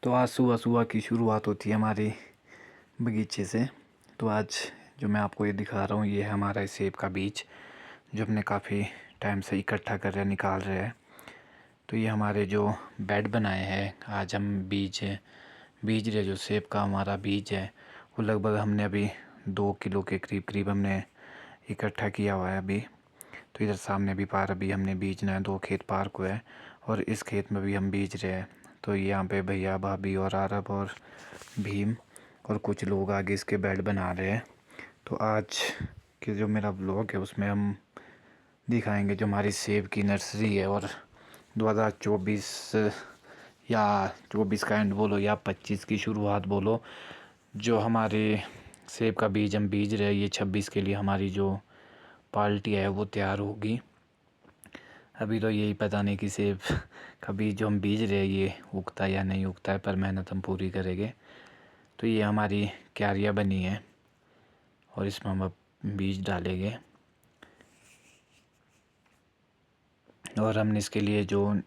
तो आज सुबह सुबह की शुरुआत होती है हमारे बगीचे से। तो आज जो मैं आपको ये दिखा रहा हूँ ये है हमारा सेब का बीज, जो हमने काफ़ी टाइम से इकट्ठा कर रहे हैं, निकाल रहे हैं। तो ये हमारे जो बेड बनाए हैं, आज हम बीज रहे जो सेब का हमारा बीज है वो लगभग हमने अभी 2 किलो के करीब करीब हमने इकट्ठा किया हुआ है अभी। तो इधर सामने भी पार अभी हमने बीजना है, 2 खेत पार को है और इस खेत में भी हम बीज रहे हैं। तो यहाँ पे भैया भाभी और आरब और भीम और कुछ लोग आगे इसके बेड बना रहे हैं। तो आज के जो मेरा ब्लॉग है उसमें हम दिखाएंगे जो हमारी सेब की नर्सरी है, और 2024 या 24 का एंड बोलो या 25 की शुरुआत बोलो, जो हमारे सेब का बीज हम बीज रहे हैं ये 26 के लिए हमारी जो पार्टी है वो तैयार होगी। अभी तो यही पता नहीं कि सेब का बीज जो हम बीज रहे हैं ये उगता है या नहीं उगता है, पर मेहनत हम पूरी करेंगे। तो ये हमारी क्यारियाँ बनी है और इसमें हम अब बीज डालेंगे। और हमने इसके लिए जो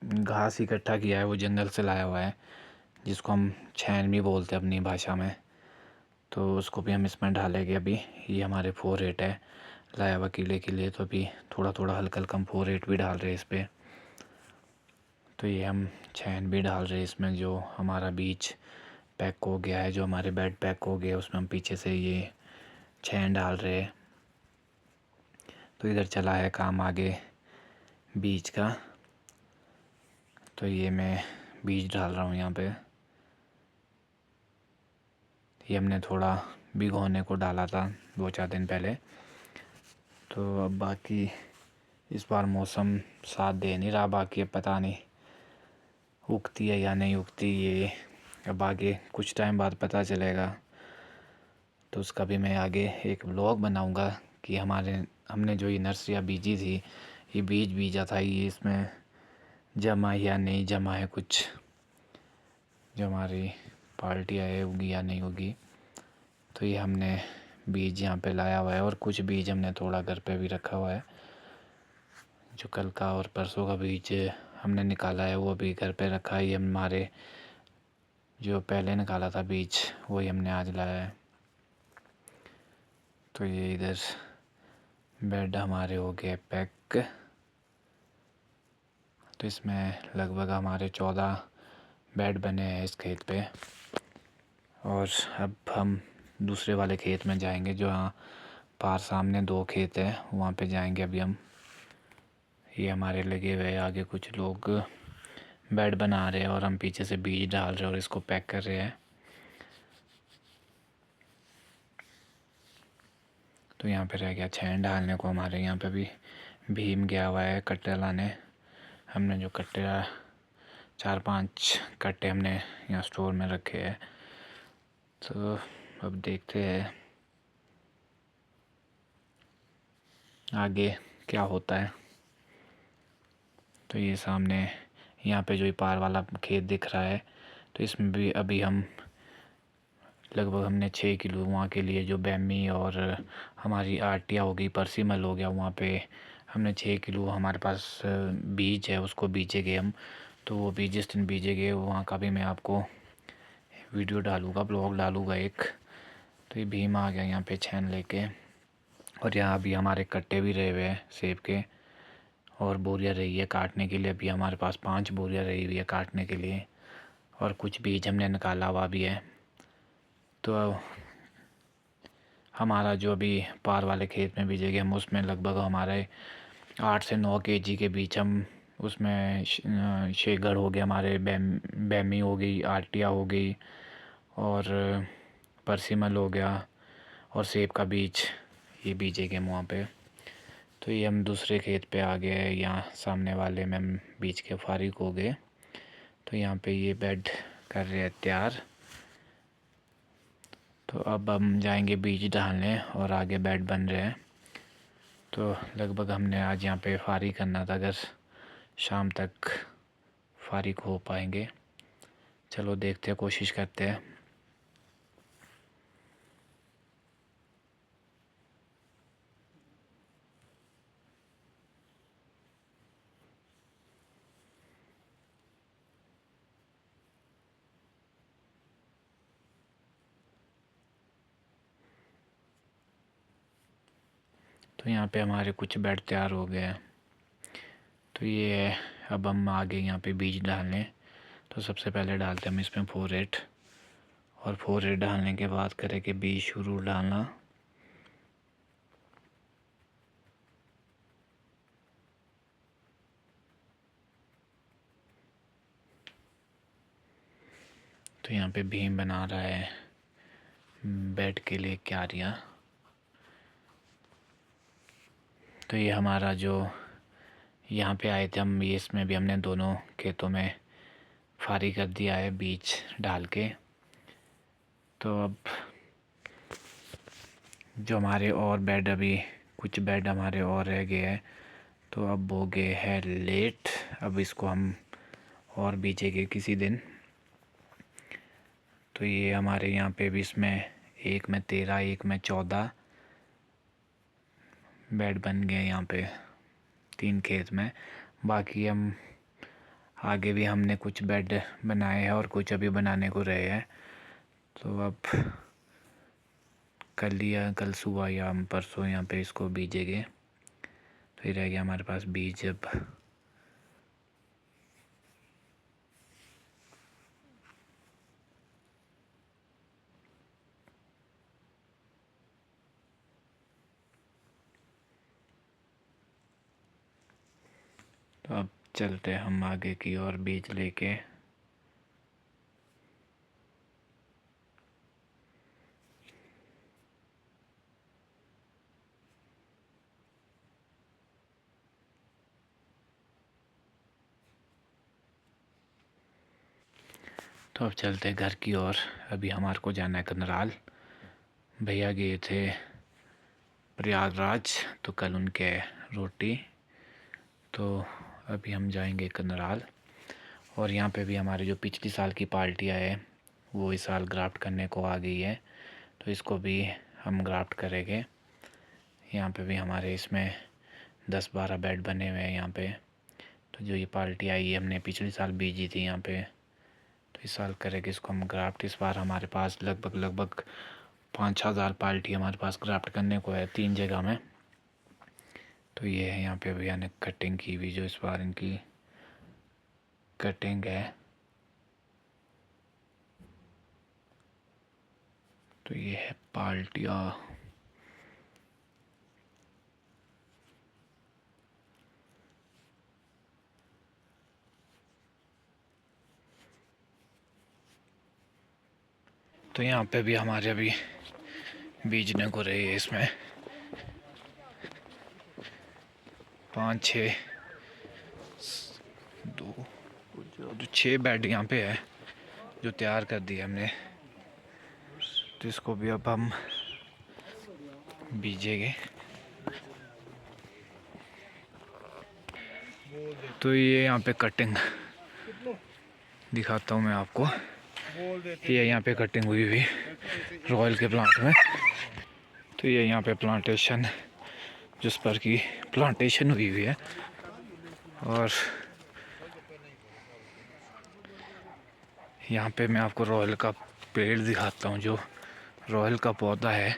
घास इकट्ठा किया है वो जंगल से लाया हुआ है, जिसको हम छैन भी बोलते हैं अपनी भाषा में। तो उसको भी हम इसमें डालेंगे। अभी ये हमारे 4-8 है लाया हुआ किले के लिए, तो अभी थोड़ा थोड़ा हल्का हल्का हम 4-8 भी डाल रहे हैं इस पर। तो ये हम छैन भी डाल रहे हैं इसमें। जो हमारा बीज पैक हो गया है, जो हमारे बेड पैक हो गया है, उसमें हम पीछे से ये छैन डाल रहे हैं। तो इधर चला है काम आगे बीज का। तो ये मैं बीज डाल रहा हूँ यहाँ पे। ये हमने थोड़ा भिगोने को डाला था 2-4 दिन पहले। तो अब बाकी इस बार मौसम साथ दे नहीं रहा, बाकी अब पता नहीं उगती है या नहीं उगती, ये अब आगे कुछ टाइम बाद पता चलेगा। तो उसका भी मैं आगे एक व्लॉग बनाऊंगा कि हमने जो ये नर्सरियाँ बीजी थी, ये बीज बीजा था, ये इसमें जमा या नहीं जमा है कुछ, जो हमारी पार्टी है उगी या नहीं उगी। तो ये हमने बीज यहाँ पे लाया हुआ है और कुछ बीज हमने थोड़ा घर पे भी रखा हुआ है। जो कल का और परसों का बीज हमने निकाला है वो अभी घर पे रखा है। ये हमारे जो पहले निकाला था बीज वही हमने आज लाया है। तो ये इधर बेड हमारे हो गए पैक। तो इसमें लगभग हमारे 14 बेड बने हैं इस खेत पे। और अब हम दूसरे वाले खेत में जाएंगे, जो हाँ पार सामने 2 खेत है वहाँ पे जाएंगे अभी हम। ये हमारे लगे हुए आगे कुछ लोग बेड बना रहे हैं और हम पीछे से बीज डाल रहे हैं और इसको पैक कर रहे हैं। तो यहाँ पे रह गया छैन डालने को। हमारे यहाँ पे भी भीम गया हुआ है कट्टे लाने। हमने जो कट्टे 4-5 कट्टे हमने यहाँ स्टोर में रखे हैं। तो अब देखते हैं आगे क्या होता है। तो ये सामने यहाँ पे जो ये पार वाला खेत दिख रहा है, तो इसमें भी अभी हम लगभग हमने 6 किलो वहाँ के लिए, जो बैमी और हमारी आटिया हो गई, परसीमल हो गया, वहाँ पे हमने 6 किलो हमारे पास बीज है उसको बीजेंगे हम। तो वो बीज जिस दिन बीजेंगे वहाँ का भी मैं आपको वीडियो डालूँगा, ब्लॉग डालूँगा एक। तो ये भीम आ गया यहाँ पे छैन लेके। और यहाँ अभी हमारे कट्टे भी रहे हुए हैं सेब के, और बोरियाँ रही है काटने के लिए। अभी हमारे पास 5 बोरियाँ रही हुई है काटने के लिए, और कुछ बीज हमने निकाला हुआ भी है। तो हमारा जो अभी पार वाले खेत में बीजेंगे हम, उसमें लगभग हमारे 8 से 9 केजी के बीच हम उसमें शेगड़ हो गया, हमारे बैमी हो गई, आर्टिया हो गई, और परसिमल हो गया, और सेब का बीज ये बीजेंगे हम वहाँ पे। तो ये हम दूसरे खेत पे आ गए, यहाँ सामने वाले में हम बीज के फारिग हो गए। तो यहाँ पे ये बेड कर रहे हैं तैयार। तो अब हम जाएंगे बीज डालने और आगे बेड बन रहे हैं। तो लगभग हमने आज यहाँ पे फारिग करना था, अगर शाम तक फारिग हो पाएंगे। चलो देखते हैं, कोशिश करते हैं। तो यहाँ पे हमारे कुछ बेड तैयार हो गए हैं। तो ये है, अब हम आगे यहाँ पे बीज डालने। तो सबसे पहले डालते हैं हम इसमें 4-8, और 4-8 डालने के बाद करेंगे बीज शुरू डालना। तो यहाँ पे भीम बना रहा है बेड के लिए क्यारियाँ। तो ये हमारा जो यहाँ पे आए थे हम, ये इसमें भी हमने दोनों खेतों में फारी कर दिया है बीज डाल के। तो अब जो हमारे और बेड, अभी कुछ बेड हमारे और रह गए हैं, तो अब हो गए है लेट। अब इसको हम और बीजेंगे किसी दिन। तो ये हमारे यहाँ पे भी इसमें एक में 13, एक में 14 बेड बन गए यहाँ पे 3 खेत में। बाकी हम आगे भी हमने कुछ बेड बनाए हैं और कुछ अभी बनाने को रहे हैं। तो अब कल या कल सुबह या हम परसों यहाँ पे इसको बीजेंगे। तो ये रह गया हमारे पास बीज अब। तो अब चलते हैं हम आगे की ओर बीज लेके। तो अब चलते हैं घर की ओर। अभी हमारे को जाना है कनराल। भैया गए थे प्रयागराज, तो कल उनके रोटी। तो अभी हम जाएंगे कनराल। और यहाँ पे भी हमारे जो पिछली साल की पार्टियाँ है वो इस साल ग्राफ्ट करने को आ गई है। तो इसको भी हम ग्राफ्ट करेंगे। यहाँ पे भी हमारे इसमें 10-12 बेड बने हुए हैं यहाँ पे। तो जो ये पार्टी आई है हमने पिछली साल बीजी थी यहाँ पे, तो इस साल करेंगे इसको हम ग्राफ्ट। इस बार हमारे पास लगभग 5,000 पार्टी हमारे पास ग्राफ्ट करने को है 3 जगह में। तो ये है यहाँ पे भैया ने कटिंग की हुई, जो इस बार इनकी कटिंग है। तो ये है पार्टियाँ। तो यहाँ पे भी हमारे अभी बीजने को रही है। इसमें 5-6 6 बेड यहाँ पे है जो तैयार कर दिए हमने। तो इसको भी अब हम बीजेंगे। तो ये यहाँ पे कटिंग दिखाता हूँ मैं आपको। ये यहाँ पे कटिंग हुई हुई रॉयल के प्लांट में। तो ये यहाँ पे प्लांटेशन, जिस पर की प्लांटेशन हुई हुई है। और यहाँ पे मैं आपको रॉयल का पेड़ दिखाता हूँ, जो रॉयल का पौधा है।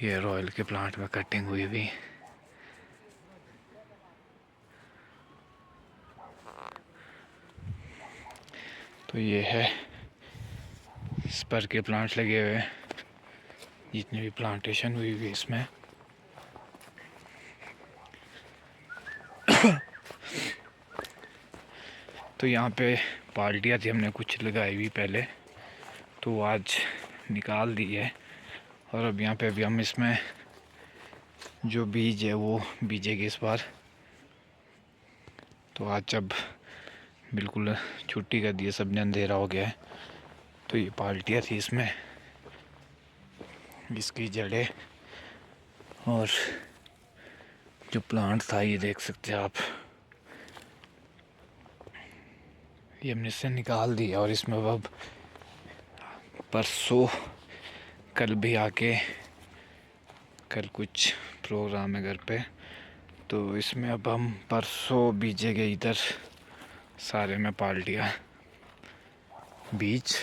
ये रॉयल के प्लांट में कटिंग हुई हुई। तो ये है स्पर के प्लांट लगे हुए हैं, जितनी भी प्लांटेशन हुई हुई इसमें। तो यहाँ पे पार्टियाँ थी, हमने कुछ लगाई हुई पहले, तो आज निकाल दी है। और अब यहाँ पे भी हम इसमें जो बीज है वो बीजेंगे इस बार। तो आज जब बिल्कुल छुट्टी कर दी है, सब ने अंधेरा हो गया है, तो ये पार्टियाँ थी इसमें, इसकी जड़ें और जो प्लांट था ये देख सकते हैं आप, ये हमने इससे निकाल दिया। और इसमें अब परसों कल भी आके, कल कुछ प्रोग्राम है घर पे, तो इसमें अब हम परसों बीजेंगे इधर सारे में पार्टियाँ। बीज